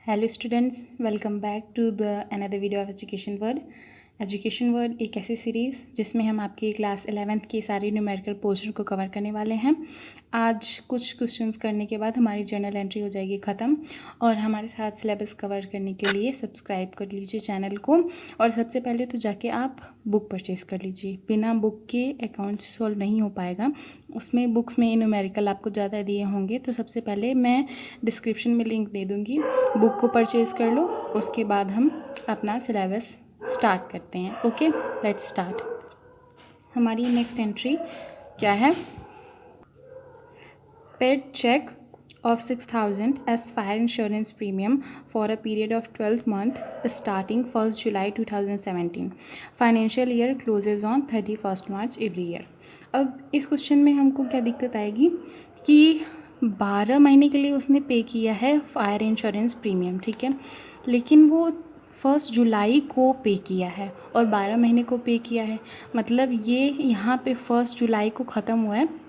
Hello students, welcome back to the another video of education word. Education word एक ऐसी series जिसमें हम आपकी क्लास 11th की सारी न्यूमेरिकल पोर्शन को कवर करने वाले हैं। आज कुछ क्वेश्चंस करने के बाद हमारी जर्नल एंट्री हो जाएगी ख़त्म और हमारे साथ सिलेबस कवर करने के लिए सब्सक्राइब कर लीजिए चैनल को। और सबसे पहले तो जाके आप बुक परचेज़ कर लीजिए। बिना बुक के अकाउंट सॉल्व नहीं हो पाएगा। उसमें बुक्स में न्यूमेरिकल आपको ज़्यादा दिए होंगे, तो सबसे पहले मैं डिस्क्रिप्शन में लिंक दे दूँगी, बुक को परचेज़ कर लो। उसके बाद हम अपना सिलेबस स्टार्ट करते हैं। Okay, let's start. हमारी नेक्स्ट एंट्री क्या है? Paid cheque of 6,000 as fire insurance premium for a period of 12 months starting 1st July 2017. Financial year closes on 31st March every year. अब इस क्वेश्चन में हमको क्या दिक्कत आएगी कि 12 महीने के लिए उसने पे किया है फायर इंश्योरेंस प्रीमियम, ठीक है, लेकिन वो 1 जुलाई को पे किया है और 12 महीने को पे किया है। मतलब ये यहाँ पे 1 जुलाई को ख़त्म हुआ है,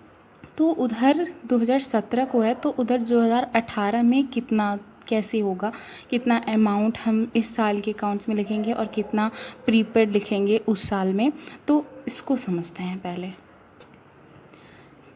तो उधर 2017 को है, तो उधर 2018 में कितना कैसे होगा, कितना अमाउंट हम इस साल के अकाउंट्स में लिखेंगे और कितना प्रीपेड लिखेंगे उस साल में, तो इसको समझते हैं पहले।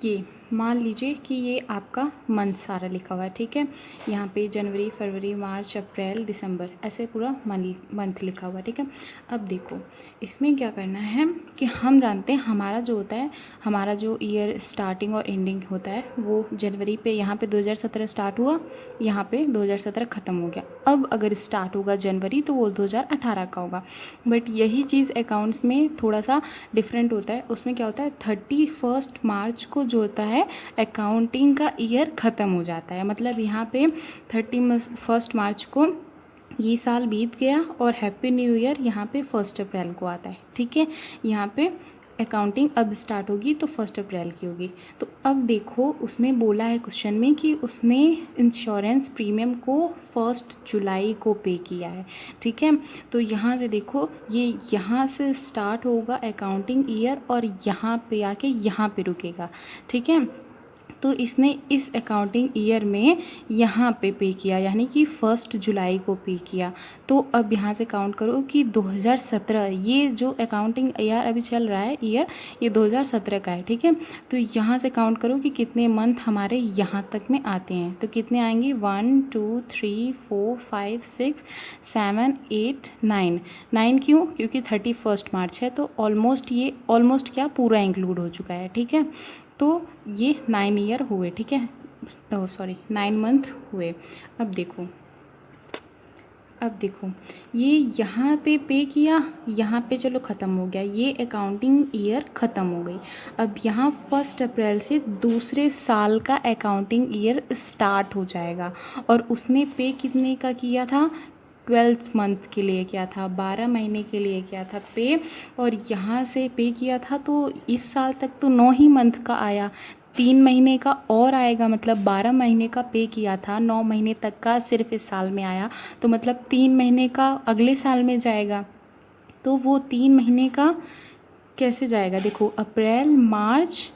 ये मान लीजिए कि ये आपका मंथ सारा लिखा हुआ है, ठीक है। यहाँ पे जनवरी, फरवरी, मार्च, अप्रैल, दिसंबर, ऐसे पूरा मंथ लिखा हुआ है, ठीक है। अब देखो इसमें क्या करना है कि हम जानते हैं हमारा जो होता है, हमारा जो ईयर स्टार्टिंग और एंडिंग होता है वो जनवरी पे, यहाँ पे 2017 स्टार्ट हुआ, यहाँ पे 2017 ख़त्म हो गया। अब अगर स्टार्ट होगा जनवरी तो वो 2018 का होगा। बट यही चीज़ अकाउंट्स में थोड़ा सा डिफरेंट होता है। उसमें क्या होता है, 31 मार्च को जो होता है अकाउंटिंग का ईयर ख़त्म हो जाता है। मतलब यहाँ पे 31 मार्च को ये साल बीत गया और हैप्पी न्यू ईयर यहाँ पे 1 अप्रैल को आता है, ठीक है। यहाँ पे अकाउंटिंग अब स्टार्ट होगी तो 1 अप्रैल की होगी। तो अब देखो उसमें बोला है क्वेश्चन में कि उसने इंश्योरेंस प्रीमियम को 1 जुलाई को पे किया है, ठीक है। तो यहाँ से देखो ये यहाँ से स्टार्ट होगा अकाउंटिंग ईयर और यहाँ पे आके यहाँ पे रुकेगा, ठीक है। तो इसने इस अकाउंटिंग ईयर में यहाँ पे किया, यानी कि 1 जुलाई को पे किया। तो अब यहाँ से काउंट करो कि 2017, ये जो अकाउंटिंग ईयर अभी चल रहा है ईयर, ये 2017 का है, ठीक है। तो यहाँ से काउंट करो कि कितने मंथ हमारे यहाँ तक में आते हैं। तो कितने आएंगे, 1 2 3 4 5 6 7 8 9। 9 क्यों? क्योंकि 31 मार्च है, तो ऑलमोस्ट ये ऑलमोस्ट क्या पूरा इंक्लूड हो चुका है, ठीक है। तो ये 9 ईयर हुए, ठीक है, 9 मंथ हुए। अब देखो ये यहाँ पे किया, यहाँ पे चलो ख़त्म हो गया, ये अकाउंटिंग ईयर ख़त्म हो गई। अब यहाँ 1 अप्रैल से दूसरे साल का अकाउंटिंग ईयर स्टार्ट हो जाएगा। और उसने पे कितने का किया था, 12 मंथ के लिए किया था, 12 महीने के लिए किया था पे। और यहाँ से पे किया था तो इस साल तक तो 9 ही मंथ का आया, 3 महीने का और आएगा। मतलब 12 महीने का पे किया था, 9 महीने तक का सिर्फ इस साल में आया, तो मतलब 3 महीने का अगले साल में जाएगा। तो वो 3 महीने का कैसे जाएगा, देखो अप्रैल, मार्च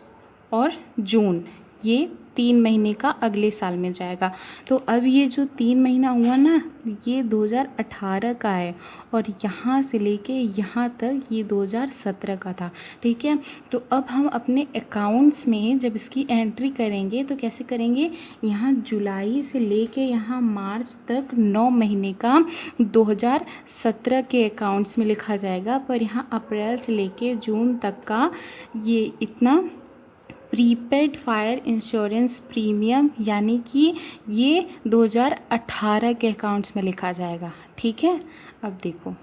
और जून, ये 3 महीने का अगले साल में जाएगा। तो अब ये जो 3 महीना हुआ ना, ये 2018 का है और यहाँ से लेके यहाँ तक ये 2017 का था, ठीक है। तो अब हम अपने अकाउंट्स में जब इसकी एंट्री करेंगे तो कैसे करेंगे, यहाँ जुलाई से लेके यहाँ मार्च तक 9 महीने का 2017 के अकाउंट्स में लिखा जाएगा। पर यहाँ अप्रैल से लेके जून तक का ये इतना प्रीपेड फायर इंश्योरेंस प्रीमियम, यानी कि ये 2018 के अकाउंट्स में लिखा जाएगा, ठीक है। अब देखो,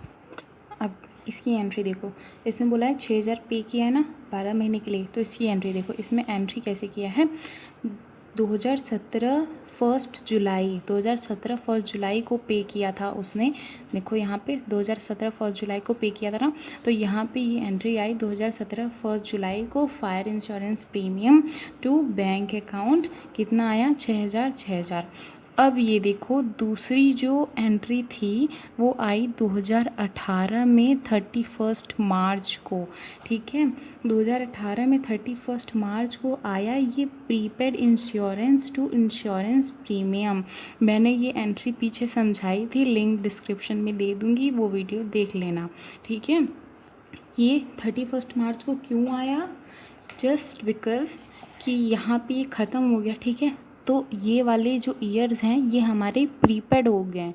अब इसकी एंट्री देखो, इसमें बोला है 6,000 पे किया है ना 12 महीने के लिए। तो इसकी एंट्री देखो, इसमें एंट्री कैसे किया है, 2017 1 जुलाई 2017 1 जुलाई को पे किया था उसने। देखो यहाँ पे 2017 1 जुलाई को पे किया था ना, तो यहाँ पे ये एंट्री आई 2017 1 जुलाई को fire insurance premium to bank account, कितना आया, 6,000। अब ये देखो दूसरी जो एंट्री थी वो आई 2018 में 31 मार्च को, ठीक है। 2018 में 31 मार्च को आया ये prepaid insurance to insurance premium. मैंने ये एंट्री पीछे समझाई थी, लिंक डिस्क्रिप्शन में दे दूँगी, वो वीडियो देख लेना, ठीक है। ये 31 मार्च को क्यों आया? जस्ट बिकॉज़ कि यहाँ पे ये ख़त्म हो गया, ठीक है। तो ये वाले जो ईयर्स हैं ये हमारे प्रीपेड हो गए,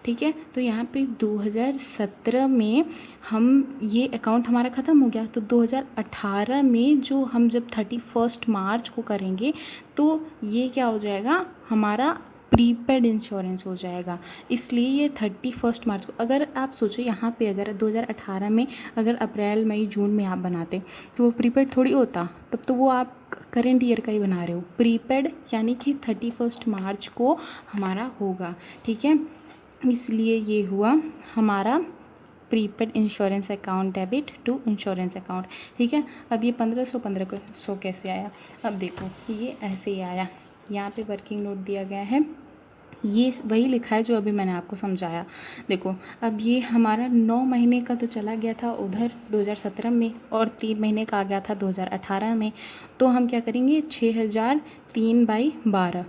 ठीक है। तो यहाँ पे 2017 में हम ये अकाउंट हमारा ख़त्म हो गया, तो 2018 में जो हम जब 31 मार्च को करेंगे तो ये क्या हो जाएगा, हमारा प्रीपेड इंश्योरेंस हो जाएगा। इसलिए ये 31 मार्च को, अगर आप सोचो यहाँ पे अगर 2018 में अगर अप्रैल मई जून में आप बनाते तो वो प्रीपेड थोड़ी होता, तब तो वो आप करेंट ईयर का ही बना रहे हो। प्रीपेड यानी कि 31 मार्च को हमारा होगा, ठीक है। इसलिए ये हुआ हमारा prepaid insurance account debit to insurance account, ठीक है। अब ये 1500 कैसे आया? अब देखो ये ऐसे ही आया, यहाँ पे वर्किंग नोट दिया गया है, ये वही लिखा है जो अभी मैंने आपको समझाया। देखो अब ये हमारा 9 महीने का तो चला गया था उधर 2017 में और 3 महीने का आ गया था 2018 में। तो हम क्या करेंगे, 6000 3/12।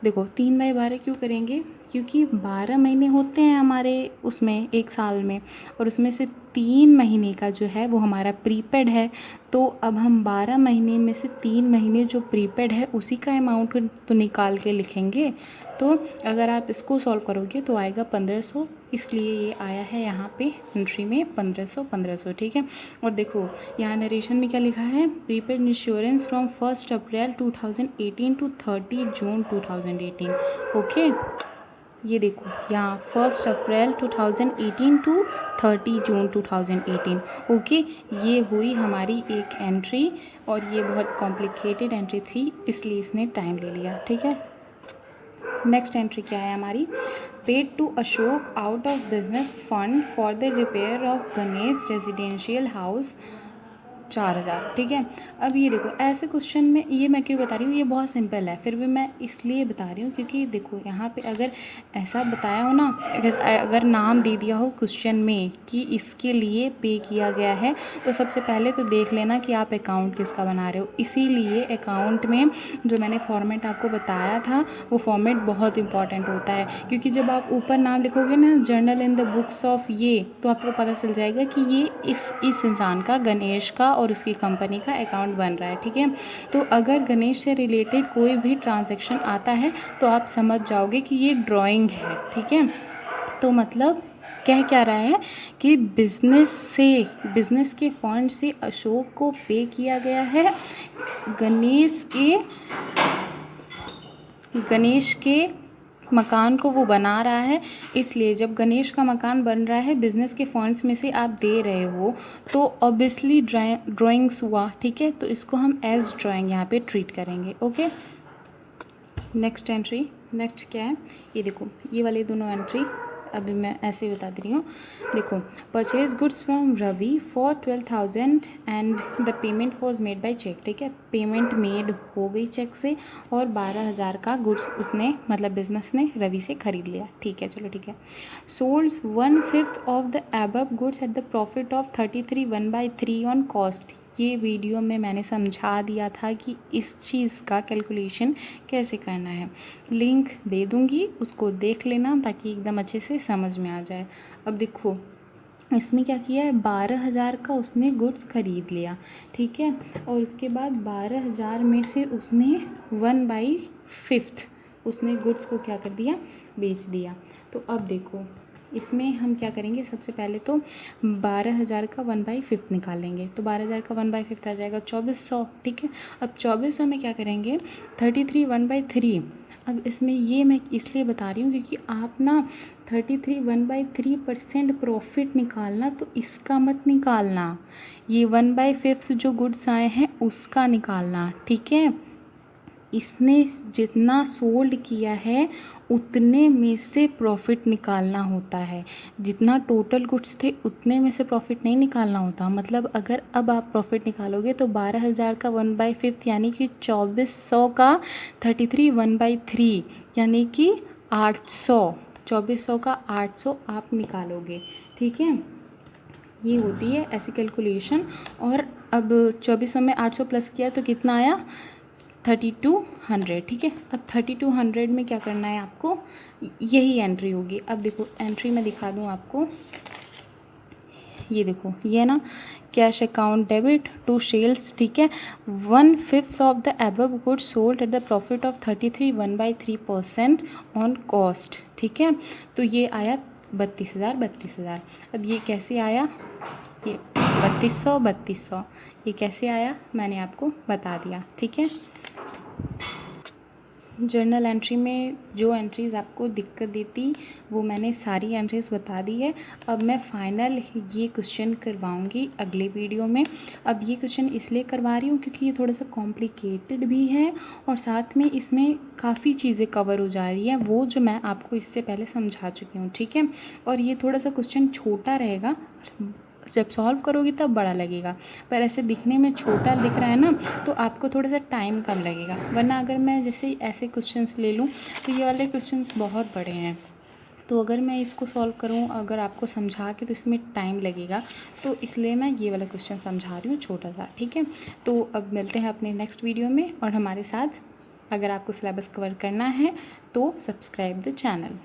देखो 3/12 क्यों करेंगे, क्योंकि 12 महीने होते हैं हमारे उसमें एक साल में, और उसमें से 3 महीने का जो है वो हमारा प्रीपेड है। तो अब हम 12 महीने में से 3 महीने जो प्रीपेड है उसी का अमाउंट तो निकाल के लिखेंगे। तो अगर आप इसको सॉल्व करोगे तो आएगा 1500, इसलिए ये आया है यहाँ पे एंट्री में 1500, ठीक है। और देखो यहाँ नरेशन में क्या लिखा है, prepaid insurance from 1 April 2018 to 30 June 2018, okay. ये देखो यहाँ 1 अप्रैल 2018 टू 30 जून 2018, ओके। ये हुई हमारी एक एंट्री, और ये बहुत कॉम्प्लिकेटेड एंट्री थी इसलिए इसने टाइम ले लिया, ठीक है। नेक्स्ट एंट्री क्या है हमारी, paid to Ashok out of business fund for the repair of Ganesh residential house 4000, ठीक है। अब ये देखो ऐसे क्वेश्चन में ये मैं क्यों बता रही हूँ, ये बहुत सिंपल है, फिर भी मैं इसलिए बता रही हूँ क्योंकि देखो यहाँ पे अगर ऐसा बताया हो ना, अगर नाम दे दिया हो क्वेश्चन में कि इसके लिए पे किया गया है, तो सबसे पहले तो देख लेना कि आप अकाउंट किसका बना रहे हो। इसीलिए अकाउंट में जो मैंने फॉर्मेट आपको बताया था वो फॉर्मेट बहुत इंपॉर्टेंट होता है, क्योंकि जब आप ऊपर नाम लिखोगे ना journal in the books of ये, तो आपको पता चल जाएगा कि ये इस इंसान का, गणेश का और उसकी कंपनी का अकाउंट बन रहा है, ठीक है। तो अगर गणेश से रिलेटेड कोई भी ट्रांजैक्शन आता है तो आप समझ जाओगे कि ये ड्राइंग है, ठीक है। तो मतलब कह क्या रहा है कि बिजनेस के फंड से अशोक को पे किया गया है, गणेश के मकान को वो बना रहा है। इसलिए जब गणेश का मकान बन रहा है बिज़नेस के फंड्स में से आप दे रहे हो तो ऑब्वियसली ड्राइंग्स हुआ, ठीक है। तो इसको हम एज ड्राइंग यहाँ पे ट्रीट करेंगे, ओके। नेक्स्ट एंट्री, नेक्स्ट क्या है, ये देखो ये वाली दोनों एंट्री अभी मैं ऐसे ही बता दे रही हूँ। देखो purchase goods from Ravi for 12,000 and the payment was made by cheque, ठीक है। पेमेंट मेड हो गई चेक से और 12,000 का गुड्स उसने मतलब बिजनेस ने रवि से ख़रीद लिया, ठीक है, चलो ठीक है। सोल्ड्स 1/5 of the above goods at the profit of 33 1/3 on cost. ये वीडियो में मैंने समझा दिया था कि इस चीज़ का कैलकुलेशन कैसे करना है, लिंक दे दूँगी, उसको देख लेना ताकि एकदम अच्छे से समझ में आ जाए। अब देखो इसमें क्या किया है, 12,000 का उसने गुड्स ख़रीद लिया, ठीक है। और उसके बाद 12,000 में से उसने 1/5 उसने गुड्स को क्या कर दिया, बेच दिया। तो अब देखो इसमें हम क्या करेंगे, सबसे पहले तो 12,000 का 1/5 निकालेंगे, तो 12,000 का 1/5 आ जाएगा 2400, ठीक है। अब 2400 में क्या करेंगे, 33 1/3। अब इसमें ये मैं इसलिए बता रही हूँ क्योंकि आप ना 33 1/3% प्रॉफिट निकालना, तो इसका मत निकालना, ये 1/5 जो गुड्स आए हैं उसका निकालना, ठीक है। इसने जितना सोल्ड किया है उतने में से प्रॉफिट निकालना होता है। जितना टोटल गुड्स थे उतने में से प्रॉफिट नहीं निकालना होता। मतलब अगर अब आप प्रॉफिट निकालोगे तो 12,000 का 1/5 यानी कि 2400 का 33 1/3 यानी कि 800, 2400 का 800 आप निकालोगे। ठीक है, ये होती है ऐसी कैलकुलेशन। और अब 2400 में 800 प्लस किया तो कितना आया, 3200। ठीक है, अब 3200 में क्या करना है आपको, यही एंट्री होगी। अब देखो एंट्री में दिखा दूँ आपको, ये देखो ये ना, cash account debit to sales. ठीक है, 1/5 of the above goods sold at the profit of 33 1/3% on cost. ठीक है, तो ये आया 32,000। अब ये कैसे आया, ये 3200 ये कैसे आया मैंने आपको बता दिया। ठीक है, जर्नल एंट्री में जो एंट्रीज़ आपको दिक्कत देती वो मैंने सारी एंट्रीज़ बता दी है। अब मैं फाइनल ये क्वेश्चन करवाऊँगी अगले वीडियो में। अब ये क्वेश्चन इसलिए करवा रही हूँ क्योंकि ये थोड़ा सा कॉम्प्लिकेटेड भी है और साथ में इसमें काफ़ी चीज़ें कवर हो जा रही हैं, वो जो मैं आपको इससे पहले समझा चुकी हूँ। ठीक है, और ये थोड़ा सा क्वेश्चन छोटा रहेगा, जब सॉल्व करोगी तब बड़ा लगेगा, पर ऐसे दिखने में छोटा दिख रहा है ना, तो आपको थोड़ा सा टाइम कम लगेगा। वरना अगर मैं जैसे ऐसे क्वेश्चंस ले लूँ तो ये वाले क्वेश्चंस बहुत बड़े हैं, तो अगर मैं इसको सॉल्व करूँ अगर आपको समझा के तो इसमें टाइम लगेगा, तो इसलिए मैं ये वाला क्वेश्चन समझा रही हूँ छोटा सा। ठीक है, तो अब मिलते हैं अपने नेक्स्ट वीडियो में, और हमारे साथ अगर आपको सिलेबस कवर करना है तो सब्सक्राइब द चैनल।